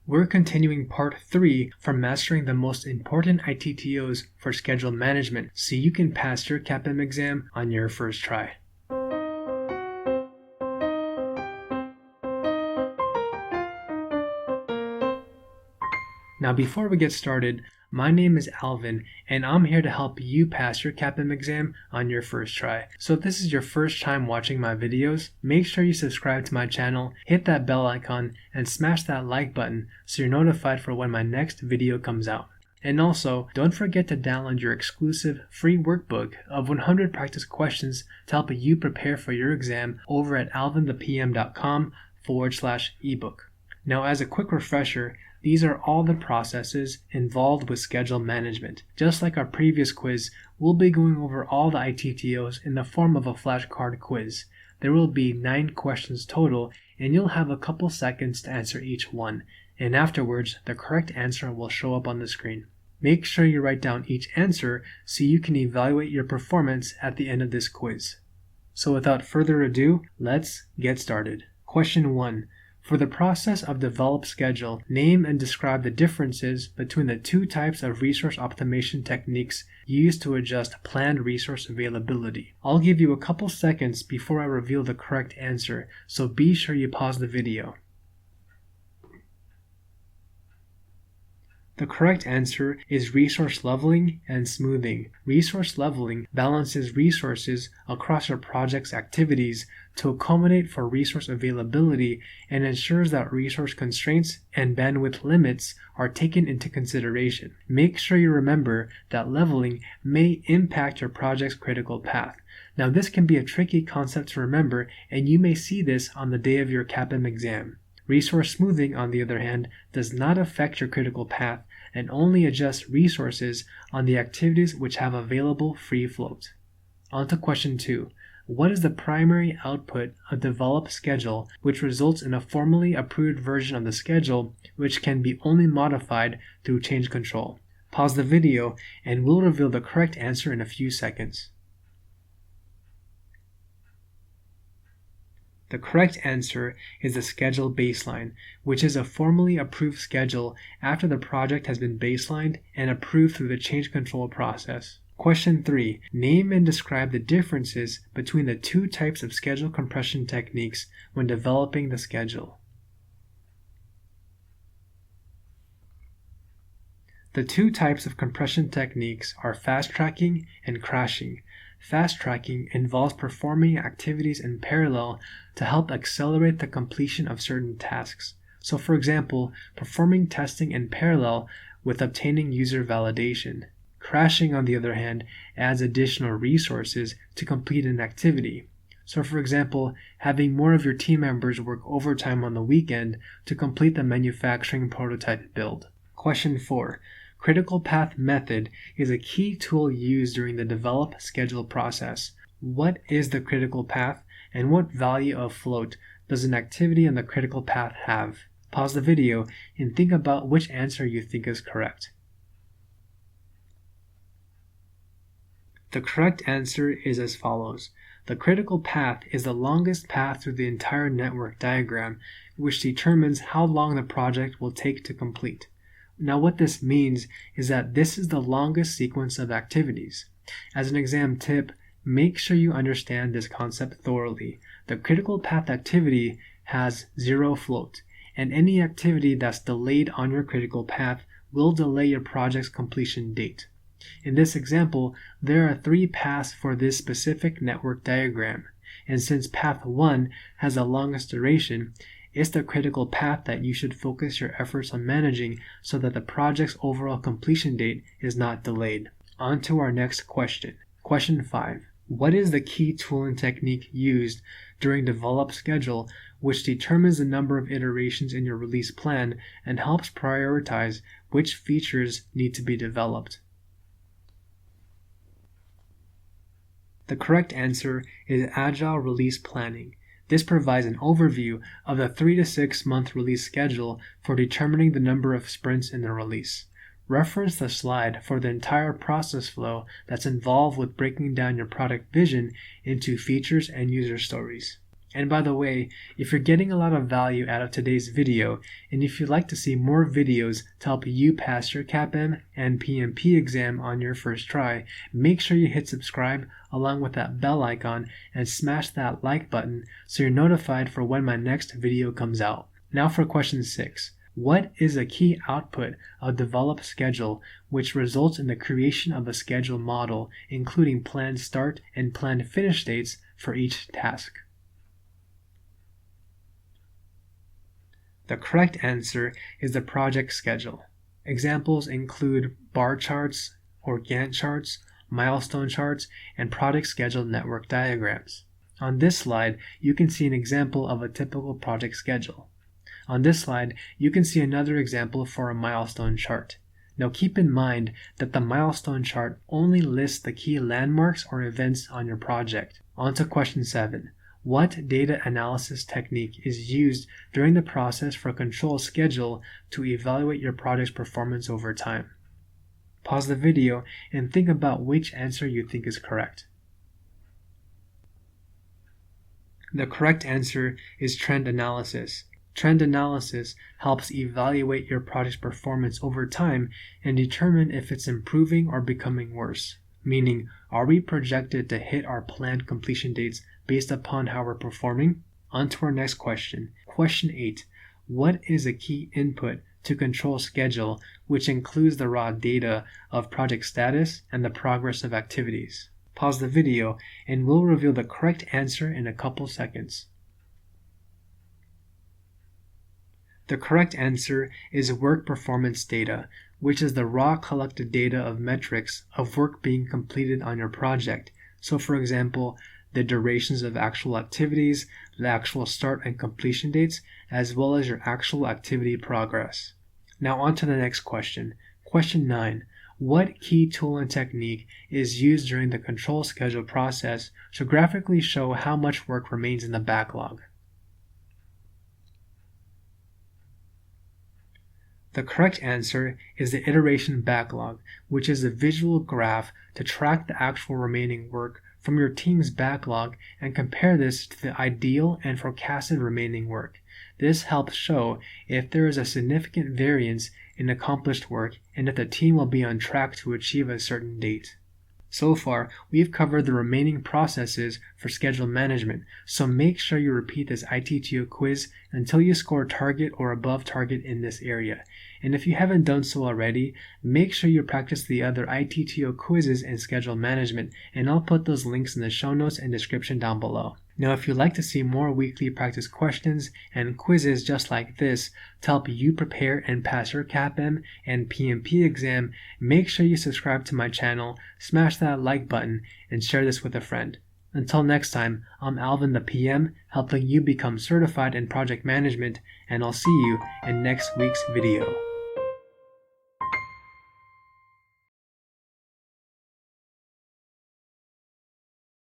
We're continuing part 3 from mastering the most important ITTOs for schedule management so you can pass your CAPM exam on your first try. Now before we get started, my name is Alvin and I'm here to help you pass your CAPM exam on your first try. So if this is your first time watching my videos, make sure you subscribe to my channel, hit that bell icon, and smash that like button so you're notified for when my next video comes out. And also, don't forget to download your exclusive free workbook of 100 practice questions to help you prepare for your exam over at alvinthepm.com/ebook. Now as a quick refresher, these are all the processes involved with schedule management. Just like our previous quiz, we'll be going over all the ITTOs in the form of a flashcard quiz. There will be 9 questions total, and you'll have a couple seconds to answer each one. And afterwards, the correct answer will show up on the screen. Make sure you write down each answer so you can evaluate your performance at the end of this quiz. So without further ado, let's get started. Question 1. For the process of develop schedule, name and describe the differences between the 2 types of resource optimization techniques used to adjust planned resource availability. I'll give you a couple seconds before I reveal the correct answer, so be sure you pause the video. The correct answer is resource leveling and smoothing. Resource leveling balances resources across your project's activities to accommodate for resource availability and ensures that resource constraints and bandwidth limits are taken into consideration. Make sure you remember that leveling may impact your project's critical path. Now this can be a tricky concept to remember, and you may see this on the day of your CAPM exam. Resource smoothing, on the other hand, does not affect your critical path and only adjusts resources on the activities which have available free float. On to question 2. What is the primary output of develop schedule which results in a formally approved version of the schedule which can be only modified through change control? Pause the video and we'll reveal the correct answer in a few seconds. The correct answer is the schedule baseline, which is a formally approved schedule after the project has been baselined and approved through the change control process. Question 3. Name and describe the differences between the 2 types of schedule compression techniques when developing the schedule. The 2 types of compression techniques are fast tracking and crashing. Fast tracking involves performing activities in parallel to help accelerate the completion of certain tasks. So for example, performing testing in parallel with obtaining user validation. Crashing, on the other hand, adds additional resources to complete an activity. So for example, having more of your team members work overtime on the weekend to complete the manufacturing prototype build. Question 4. Critical path method is a key tool used during the develop schedule process. What is the critical path and what value of float does an activity on the critical path have? Pause the video and think about which answer you think is correct. The correct answer is as follows. The critical path is the longest path through the entire network diagram, which determines how long the project will take to complete. Now what this means is that this is the longest sequence of activities. As an exam tip, make sure you understand this concept thoroughly. The critical path activity has 0 float, and any activity that's delayed on your critical path will delay your project's completion date. In this example, there are 3 paths for this specific network diagram, and since path 1 has the longest duration, it's the critical path that you should focus your efforts on managing so that the project's overall completion date is not delayed. On to our next question. Question 5. What is the key tool and technique used during develop schedule which determines the number of iterations in your release plan and helps prioritize which features need to be developed? The correct answer is Agile Release Planning. This provides an overview of the 3 to 6 month release schedule for determining the number of sprints in the release. Reference the slide for the entire process flow that's involved with breaking down your product vision into features and user stories. And by the way, if you're getting a lot of value out of today's video, and if you'd like to see more videos to help you pass your CAPM and PMP exam on your first try, make sure you hit subscribe along with that bell icon and smash that like button so you're notified for when my next video comes out. Now for question 6. What is a key output of developed schedule which results in the creation of a schedule model, including planned start and planned finish dates for each task? The correct answer is the project schedule. Examples include bar charts or Gantt charts, milestone charts, and product schedule network diagrams. On this slide, you can see an example of a typical project schedule. On this slide, you can see another example for a milestone chart. Now keep in mind that the milestone chart only lists the key landmarks or events on your project. On to question 7. What data analysis technique is used during the process for control schedule to evaluate your project's performance over time? Pause the video and think about which answer you think is correct. The correct answer is trend analysis. Trend analysis helps evaluate your project's performance over time and determine if it's improving or becoming worse. Meaning, are we projected to hit our planned completion dates based upon how we're performing? On to our next question. Question 8. What is a key input to control schedule which includes the raw data of project status and the progress of activities? Pause the video and we'll reveal the correct answer in a couple seconds. The correct answer is work performance data, which is the raw collected data of metrics of work being completed on your project. So for example, the durations of actual activities, the actual start and completion dates, as well as your actual activity progress. Now on to the next question. Question 9. What key tool and technique is used during the control schedule process to graphically show how much work remains in the backlog? The correct answer is the iteration backlog, which is a visual graph to track the actual remaining work from your team's backlog and compare this to the ideal and forecasted remaining work. This helps show if there is a significant variance in accomplished work and if the team will be on track to achieve a certain date. So far, we've covered the remaining processes for schedule management, so make sure you repeat this ITTO quiz until you score target or above target in this area. And if you haven't done so already, make sure you practice the other ITTO quizzes in schedule management, and I'll put those links in the show notes and description down below. Now, if you'd like to see more weekly practice questions and quizzes just like this to help you prepare and pass your CAPM and PMP exam, make sure you subscribe to my channel, smash that like button, and share this with a friend. Until next time, I'm Alvin the PM, helping you become certified in project management, and I'll see you in next week's video.